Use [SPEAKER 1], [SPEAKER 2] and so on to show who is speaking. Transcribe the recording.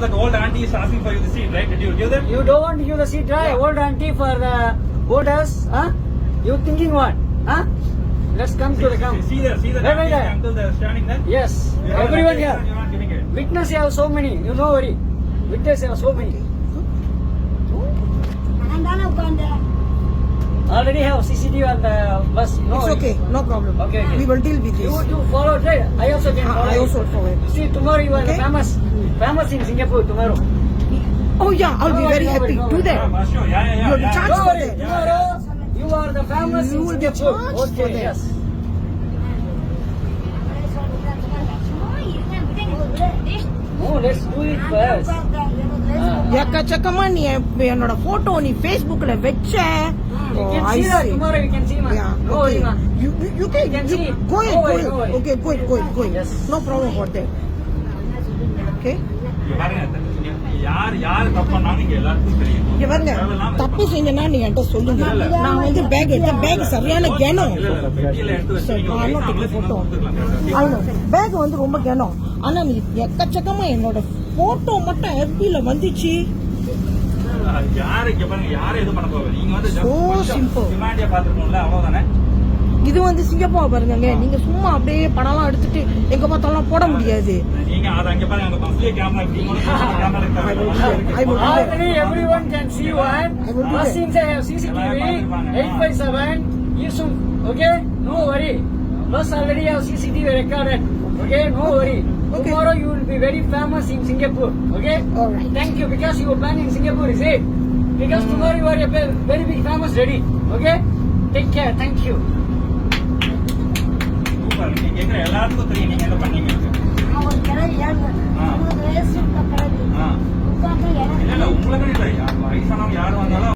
[SPEAKER 1] That old auntie is asking for you the seat, right? Did you give them?
[SPEAKER 2] You don't want to give the seat, right?
[SPEAKER 1] Yeah.
[SPEAKER 2] Old auntie for the voters, huh? You thinking what? Huh? Let's come to the camp.
[SPEAKER 1] See the
[SPEAKER 2] Right, right, right.
[SPEAKER 1] uncle there standing there.
[SPEAKER 2] Yes,
[SPEAKER 1] You have
[SPEAKER 2] everyone
[SPEAKER 1] an
[SPEAKER 2] here.
[SPEAKER 1] idea, you're not giving it.
[SPEAKER 2] Witness you have so many. You know worry. Witness you have so many. Already have CCTV on the bus. No
[SPEAKER 3] It's
[SPEAKER 2] worry.
[SPEAKER 3] okay, no problem.
[SPEAKER 2] Okay, okay.
[SPEAKER 3] We will deal with
[SPEAKER 2] You
[SPEAKER 3] this.
[SPEAKER 2] you follow it, right? I also can follow.
[SPEAKER 3] I
[SPEAKER 2] it.
[SPEAKER 3] also follow it.
[SPEAKER 2] See, tomorrow you are
[SPEAKER 3] Okay.
[SPEAKER 2] famous in Singapore tomorrow.
[SPEAKER 3] Oh yeah, I'll be
[SPEAKER 2] No
[SPEAKER 3] very
[SPEAKER 2] worry, no
[SPEAKER 3] happy.
[SPEAKER 2] worry,
[SPEAKER 3] Do
[SPEAKER 2] no
[SPEAKER 3] that.
[SPEAKER 1] Sure. Yeah.
[SPEAKER 3] You will be charged
[SPEAKER 2] Don't
[SPEAKER 3] for
[SPEAKER 2] worry.
[SPEAKER 3] that.
[SPEAKER 2] Tomorrow you are the famous
[SPEAKER 3] You
[SPEAKER 2] in
[SPEAKER 3] will be
[SPEAKER 2] Singapore.
[SPEAKER 3] charged for
[SPEAKER 2] Okay,
[SPEAKER 3] that.
[SPEAKER 2] yes. No, let's do it first.
[SPEAKER 3] எக்கச்சக்கமா நீ என்னோட photo நீ Facebookல வெச்ச.
[SPEAKER 2] You
[SPEAKER 3] Oh,
[SPEAKER 2] can
[SPEAKER 3] I
[SPEAKER 2] see that
[SPEAKER 3] see.
[SPEAKER 2] tomorrow. You can see, man.
[SPEAKER 3] Yeah,
[SPEAKER 2] No worry,
[SPEAKER 3] okay.
[SPEAKER 2] man.
[SPEAKER 3] You can
[SPEAKER 2] You can see.
[SPEAKER 3] go ahead,
[SPEAKER 2] No
[SPEAKER 3] go
[SPEAKER 2] worry,
[SPEAKER 3] ahead.
[SPEAKER 2] no worry.
[SPEAKER 3] Okay, go ahead.
[SPEAKER 2] Yes.
[SPEAKER 3] No problem about that. Okay.
[SPEAKER 1] யார் தப்பு பண்ணாலும் நீங்க எல்லாருக்கும் தெரியும்.
[SPEAKER 3] இங்க பாருங்க, தப்பு செஞ்சனா நீ என்கிட்ட சொல்லுங்க. நான் வந்து பேக் எடுத்தேன். பேக் சரியான கனம்.
[SPEAKER 1] பெட்டியில எடுத்து வச்சு நீங்க
[SPEAKER 3] I'm not taking photo. Back வந்து ரொம்ப கனம். ஆனா நீ எக்கச்சக்கமா என்னோட போட்டோ மட்டும் FB-ல வந்துச்சு.
[SPEAKER 1] யாரு இங்க பாருங்க, யாரும் எது பண்ண போறது? நீங்க வந்து
[SPEAKER 3] So simple.
[SPEAKER 1] டிமாண்டியா பாத்துக்கணும்ல, அவ்வளவுதானே.
[SPEAKER 3] இது வந்து சிங்கப்பூர் பாருங்க, நீங்க சும்மா அப்படியே படம்லாம் எடுத்துட்டு எங்க பார்த்தாலும் போட முடியாது.
[SPEAKER 1] நீங்க அத அங்க பாருங்க, அந்த பஸ்லயே camera
[SPEAKER 3] I will do that.
[SPEAKER 2] Already everyone can see one. Bus inside have CCTV. 857. Yusuf. Okay? No worry. Bus already have CCTV recorded. Okay? No worry.
[SPEAKER 3] Okay.
[SPEAKER 2] Tomorrow you will be very famous in Singapore. Okay?
[SPEAKER 3] Alright.
[SPEAKER 2] Thank you because you were born in Singapore, is it? Because tomorrow you are a very big famous ready. Okay? Take care. Thank you.
[SPEAKER 1] நீங்க கேக்குற எல்லாருக்கும் தெரியும் நீங்க என்ன பண்ணீங்க. இல்ல உங்களுக்கு இல்ல, வயசானவங்க யாரும்